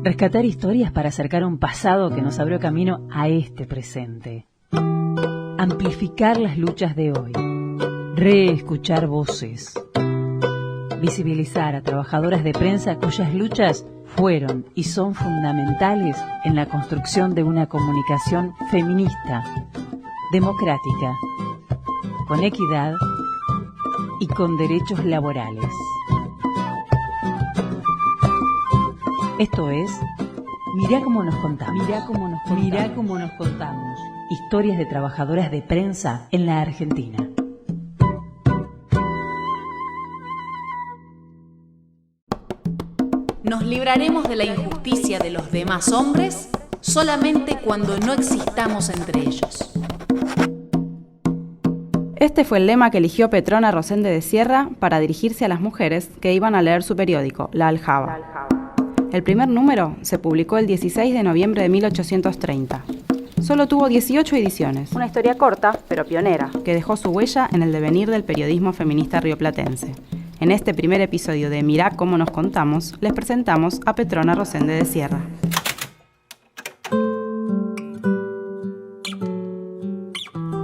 Rescatar historias para acercar un pasado que nos abrió camino a este presente. Amplificar las luchas de hoy. Reescuchar voces. Visibilizar a trabajadoras de prensa cuyas luchas fueron y son fundamentales en la construcción de una comunicación feminista, democrática, con equidad y con derechos laborales. Esto es Mirá cómo nos contamos. Mirá cómo nos contamos. Historias de trabajadoras de prensa en la Argentina. Nos libraremos de la injusticia de los demás hombres solamente cuando no existamos entre ellos. Este fue el lema que eligió Petrona Rosende de Sierra para dirigirse a las mujeres que iban a leer su periódico, La Aljaba. El primer número se publicó el 16 de noviembre de 1830. Solo tuvo 18 ediciones. Una historia corta, pero pionera, que dejó su huella en el devenir del periodismo feminista rioplatense. En este primer episodio de Mirá cómo nos contamos, les presentamos a Petrona Rosende de Sierra.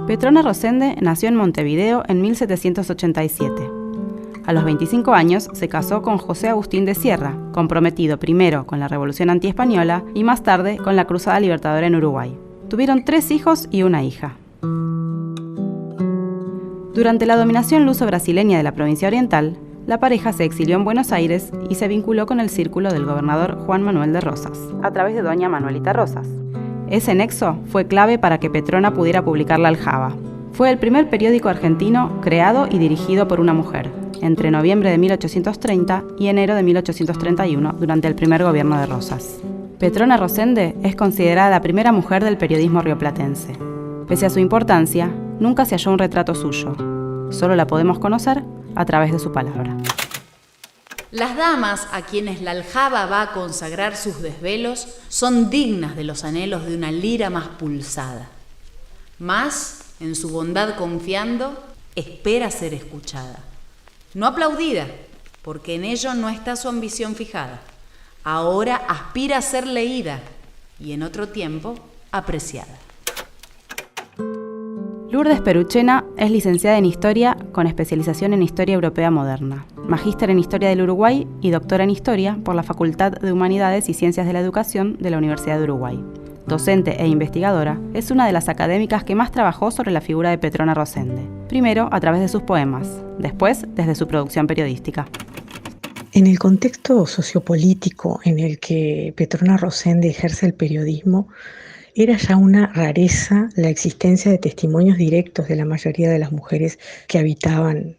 Petrona Rosende nació en Montevideo en 1787. A los 25 años se casó con José Agustín de Sierra, comprometido primero con la Revolución Antiespañola y más tarde con la Cruzada Libertadora en Uruguay. Tuvieron 3 hijos y una hija. Durante la dominación luso-brasileña de la provincia oriental, la pareja se exilió en Buenos Aires y se vinculó con el círculo del gobernador Juan Manuel de Rosas, a través de doña Manuelita Rosas. Ese nexo fue clave para que Petrona pudiera publicar La Aljaba. Fue el primer periódico argentino creado y dirigido por una mujer, entre noviembre de 1830 y enero de 1831, durante el primer gobierno de Rosas. Petrona Rosende es considerada la primera mujer del periodismo rioplatense. Pese a su importancia, nunca se halló un retrato suyo. Solo la podemos conocer a través de su palabra. Las damas a quienes La Aljaba va a consagrar sus desvelos son dignas de los anhelos de una lira más pulsada. Más, en su bondad confiando, espera ser escuchada. No aplaudida, porque en ello no está su ambición fijada. Ahora aspira a ser leída y en otro tiempo apreciada. Lourdes Peruchena es licenciada en Historia con especialización en Historia Europea Moderna, magíster en Historia del Uruguay y doctora en Historia por la Facultad de Humanidades y Ciencias de la Educación de la Universidad de Uruguay. Docente e investigadora, es una de las académicas que más trabajó sobre la figura de Petrona Rosende, primero a través de sus poemas, después desde su producción periodística. En el contexto sociopolítico en el que Petrona Rosende ejerce el periodismo, era ya una rareza la existencia de testimonios directos de la mayoría de las mujeres que habitaban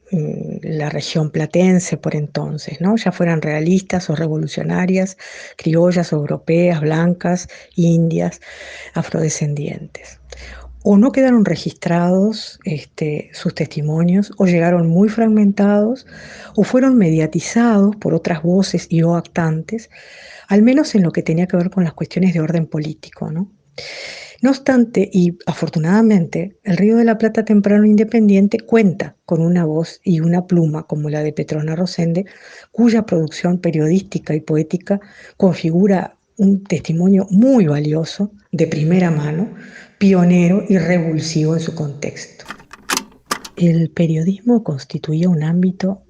la región platense por entonces, ¿no? Ya fueran realistas o revolucionarias, criollas o europeas, blancas, indias, afrodescendientes. O no quedaron registrados sus testimonios, o llegaron muy fragmentados, o fueron mediatizados por otras voces y o actantes, al menos en lo que tenía que ver con las cuestiones de orden político, ¿no? No obstante, y afortunadamente, el Río de la Plata temprano independiente cuenta con una voz y una pluma como la de Petrona Rosende, cuya producción periodística y poética configura un testimonio muy valioso, de primera mano, pionero y revulsivo en su contexto. El periodismo constituía un ámbito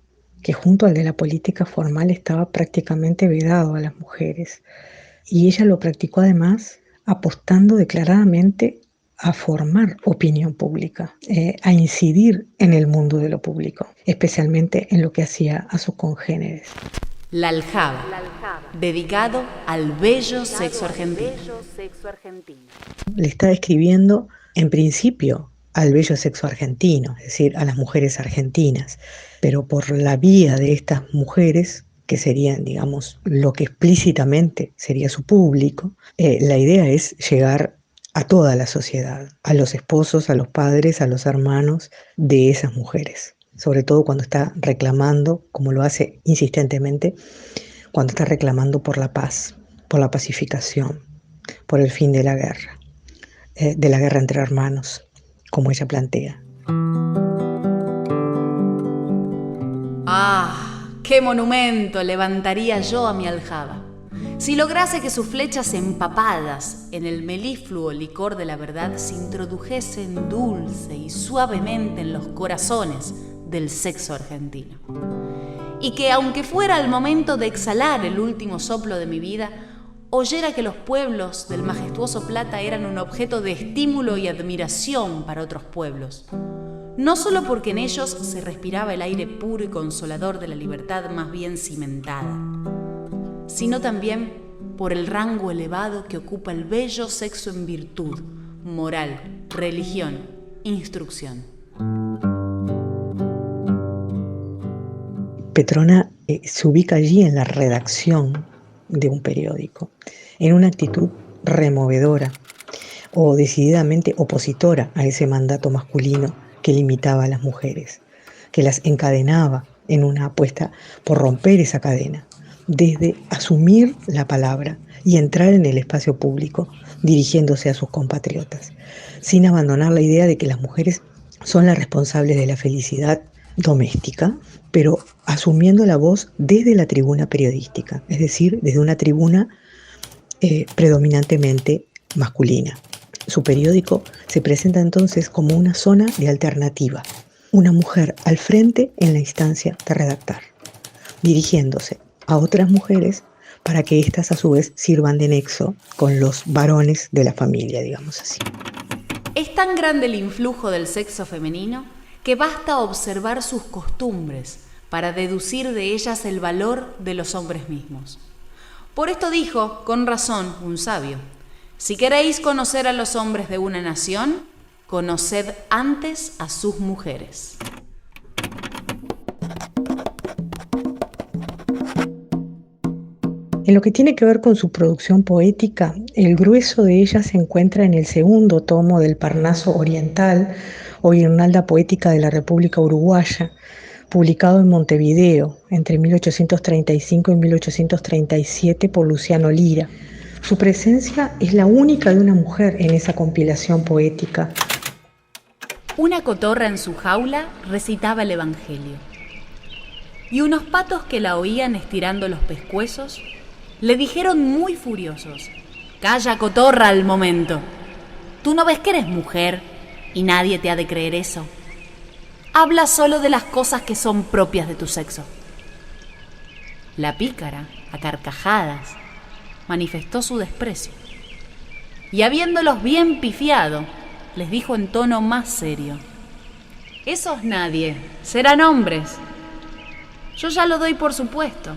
que junto al de la política formal estaba prácticamente vedado a las mujeres, y ella lo practicó además apostando declaradamente a formar opinión pública, a incidir en el mundo de lo público, especialmente en lo que hacía a sus congéneres. La Aljaba, dedicado al bello sexo argentino. Le está escribiendo, en principio, al bello sexo argentino, es decir, a las mujeres argentinas, pero por la vía de estas mujeres, que serían, digamos, lo que explícitamente sería su público, la idea es llegar a toda la sociedad, a los esposos, a los padres, a los hermanos de esas mujeres, sobre todo cuando está reclamando, como lo hace insistentemente, cuando está reclamando por la paz, por la pacificación, por el fin de la guerra entre hermanos, como ella plantea. ¡Ah! ¡Qué monumento levantaría yo a mi aljaba! Si lograse que sus flechas empapadas en el melifluo licor de la verdad se introdujesen dulce y suavemente en los corazones del sexo argentino. Y que, aunque fuera el momento de exhalar el último soplo de mi vida, oyera que los pueblos del majestuoso Plata eran un objeto de estímulo y admiración para otros pueblos, no solo porque en ellos se respiraba el aire puro y consolador de la libertad más bien cimentada, sino también por el rango elevado que ocupa el bello sexo en virtud, moral, religión, instrucción. Petrona se ubica allí en la redacción de un periódico, en una actitud removedora o decididamente opositora a ese mandato masculino que limitaba a las mujeres, que las encadenaba en una apuesta por romper esa cadena, desde asumir la palabra y entrar en el espacio público dirigiéndose a sus compatriotas, sin abandonar la idea de que las mujeres son las responsables de la felicidad doméstica, pero asumiendo la voz desde la tribuna periodística, es decir, desde una tribuna predominantemente masculina. Su periódico se presenta entonces como una zona de alternativa, una mujer al frente en la instancia de redactar, dirigiéndose a otras mujeres para que éstas a su vez sirvan de nexo con los varones de la familia, digamos así. Es tan grande el influjo del sexo femenino que basta observar sus costumbres para deducir de ellas el valor de los hombres mismos. Por esto dijo, con razón, un sabio: si queréis conocer a los hombres de una nación, conoced antes a sus mujeres. En lo que tiene que ver con su producción poética, el grueso de ella se encuentra en el segundo tomo del Parnaso Oriental, o Guirnalda Poética de la República Uruguaya, publicado en Montevideo entre 1835 y 1837 por Luciano Lira. Su presencia es la única de una mujer en esa compilación poética. Una cotorra en su jaula recitaba el Evangelio, y unos patos que la oían estirando los pescuezos le dijeron muy furiosos: «Calla, cotorra, al momento. ¿Tú no ves que eres mujer y nadie te ha de creer eso? Habla solo de las cosas que son propias de tu sexo». La pícara, a carcajadas, manifestó su desprecio, y habiéndolos bien pifiado, les dijo en tono más serio: «Esos nadie, serán hombres. Yo ya lo doy por supuesto.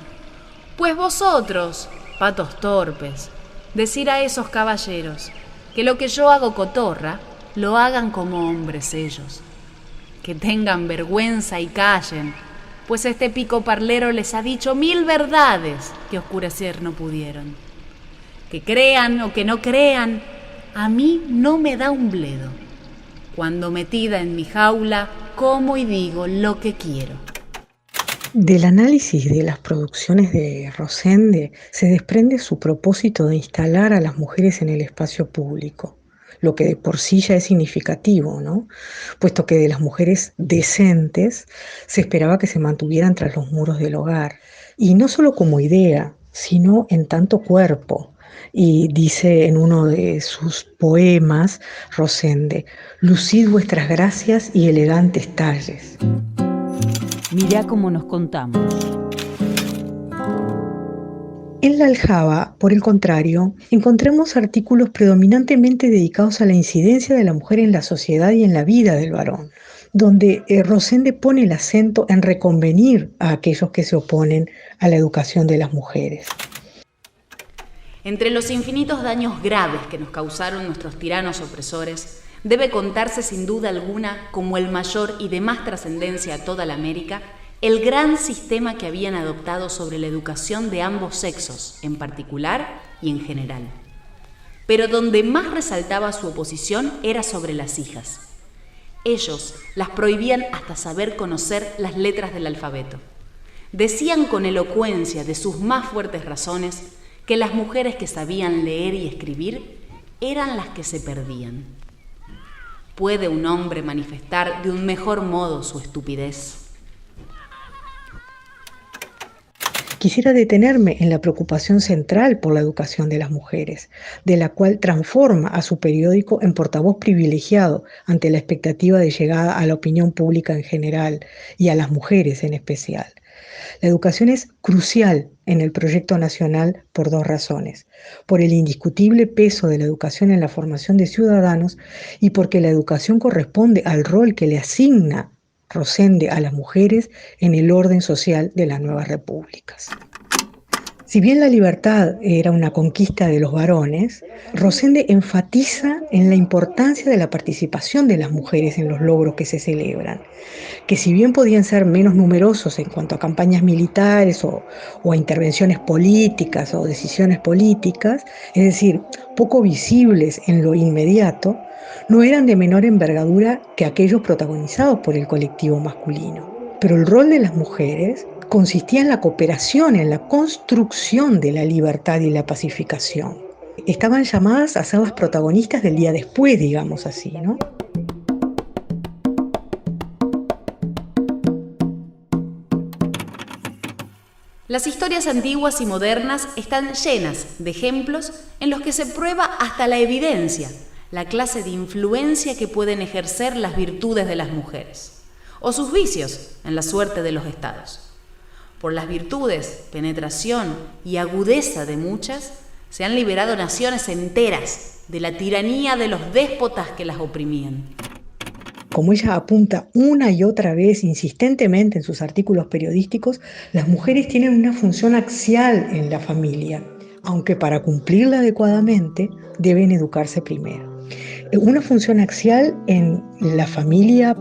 Pues vosotros, patos torpes, decir a esos caballeros que lo que yo hago cotorra, lo hagan como hombres ellos. Que tengan vergüenza y callen, pues este pico parlero les ha dicho 1000 verdades que oscurecer no pudieron. Que crean o que no crean, a mí no me da un bledo. Cuando metida en mi jaula, como y digo lo que quiero». Del análisis de las producciones de Rosende se desprende su propósito de instalar a las mujeres en el espacio público, lo que de por sí ya es significativo, ¿no? Puesto que de las mujeres decentes se esperaba que se mantuvieran tras los muros del hogar, y no solo como idea, sino en tanto cuerpo. Y dice en uno de sus poemas, Rosende: «Lucid vuestras gracias y elegantes talles». Mirá cómo nos contamos. En la aljaba, por el contrario, encontramos artículos predominantemente dedicados a la incidencia de la mujer en la sociedad y en la vida del varón, donde Rosende pone el acento en reconvenir a aquellos que se oponen a la educación de las mujeres. Entre los infinitos daños graves que nos causaron nuestros tiranos opresores, debe contarse sin duda alguna como el mayor y de más trascendencia a toda la América, el gran sistema que habían adoptado sobre la educación de ambos sexos, en particular y en general. Pero donde más resaltaba su oposición era sobre las hijas. Ellos las prohibían hasta saber conocer las letras del alfabeto. Decían con elocuencia de sus más fuertes razones que las mujeres que sabían leer y escribir eran las que se perdían. ¿Puede un hombre manifestar de un mejor modo su estupidez? Quisiera detenerme en la preocupación central por la educación de las mujeres, de la cual transforma a su periódico en portavoz privilegiado ante la expectativa de llegada a la opinión pública en general y a las mujeres en especial. La educación es crucial en el proyecto nacional por dos razones: por el indiscutible peso de la educación en la formación de ciudadanos y porque la educación corresponde al rol que le asigna Rosende a las mujeres en el orden social de las nuevas repúblicas. Si bien la libertad era una conquista de los varones, Rosende enfatiza en la importancia de la participación de las mujeres en los logros que se celebran, que si bien podían ser menos numerosos en cuanto a campañas militares o a intervenciones políticas o decisiones políticas, es decir, poco visibles en lo inmediato, no eran de menor envergadura que aquellos protagonizados por el colectivo masculino. Pero el rol de las mujeres consistía en la cooperación, en la construcción de la libertad y la pacificación. Estaban llamadas a ser las protagonistas del día después, digamos así, ¿no? Las historias antiguas y modernas están llenas de ejemplos en los que se prueba hasta la evidencia, la clase de influencia que pueden ejercer las virtudes de las mujeres, o sus vicios en la suerte de los estados. Por las virtudes, penetración y agudeza de muchas, se han liberado naciones enteras de la tiranía de los déspotas que las oprimían. Como ella apunta una y otra vez insistentemente en sus artículos periodísticos, las mujeres tienen una función axial en la familia, aunque para cumplirla adecuadamente deben educarse primero. Una función axial en la familia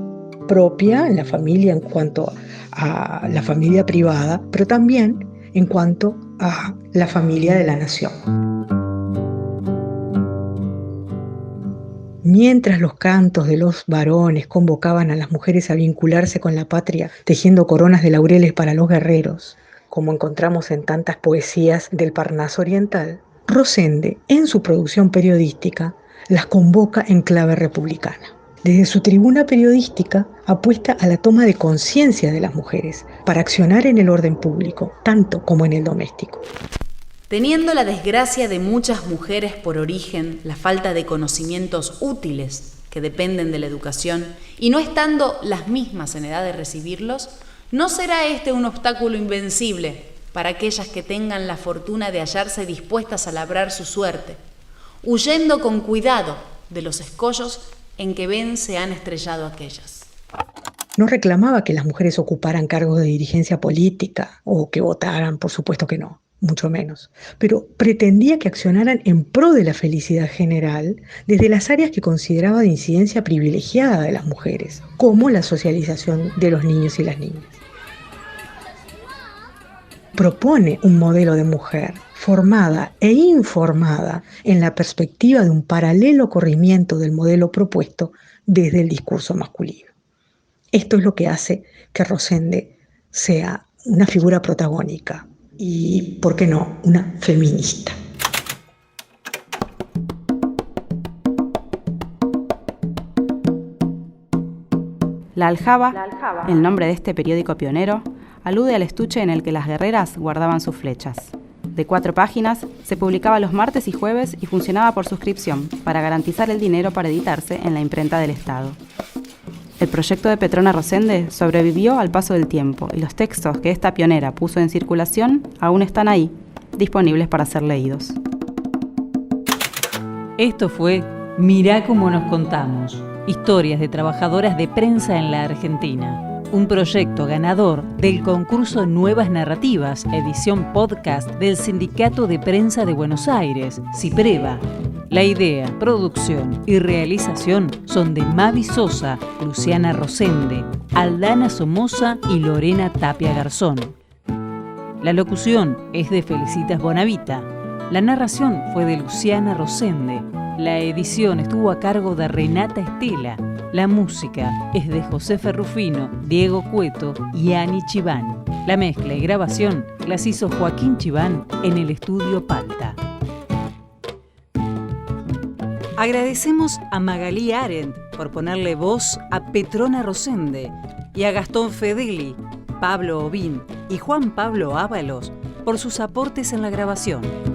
propia, en la familia en cuanto a la familia privada, pero también en cuanto a la familia de la nación. Mientras los cantos de los varones convocaban a las mujeres a vincularse con la patria, tejiendo coronas de laureles para los guerreros, como encontramos en tantas poesías del Parnaso oriental, Rosende, en su producción periodística, las convoca en clave republicana. Desde su tribuna periodística apuesta a la toma de conciencia de las mujeres para accionar en el orden público, tanto como en el doméstico. Teniendo la desgracia de muchas mujeres por origen la falta de conocimientos útiles que dependen de la educación y no estando las mismas en edad de recibirlos, no será este un obstáculo invencible para aquellas que tengan la fortuna de hallarse dispuestas a labrar su suerte, huyendo con cuidado de los escollos en que ven se han estrellado aquellas. No reclamaba que las mujeres ocuparan cargos de dirigencia política o que votaran, por supuesto que no, mucho menos, pero pretendía que accionaran en pro de la felicidad general desde las áreas que consideraba de incidencia privilegiada de las mujeres, como la socialización de los niños y las niñas. Propone un modelo de mujer formada e informada en la perspectiva de un paralelo corrimiento del modelo propuesto desde el discurso masculino. Esto es lo que hace que Rosende sea una figura protagónica y, ¿por qué no?, una feminista. La Aljaba, el nombre de este periódico pionero, alude al estuche en el que las guerreras guardaban sus flechas. De 4 páginas, se publicaba los martes y jueves y funcionaba por suscripción para garantizar el dinero para editarse en la imprenta del Estado. El proyecto de Petrona Rosende sobrevivió al paso del tiempo y los textos que esta pionera puso en circulación aún están ahí, disponibles para ser leídos. Esto fue Mirá cómo nos contamos, historias de trabajadoras de prensa en la Argentina. Un proyecto ganador del concurso Nuevas Narrativas, edición podcast del Sindicato de Prensa de Buenos Aires, CIPREVA. La idea, producción y realización son de Mavi Sosa, Luciana Rosende, Aldana Somoza y Lorena Tapia Garzón. La locución es de Felicitas Bonavita. La narración fue de Luciana Rosende. La edición estuvo a cargo de Renata Estela. La música es de José Ferrufino, Diego Cueto y Ani Chiván. La mezcla y grabación las hizo Joaquín Chiván en el estudio Palta. Agradecemos a Magalí Arendt por ponerle voz a Petrona Rosende y a Gastón Fedeli, Pablo Obín y Juan Pablo Ábalos por sus aportes en la grabación.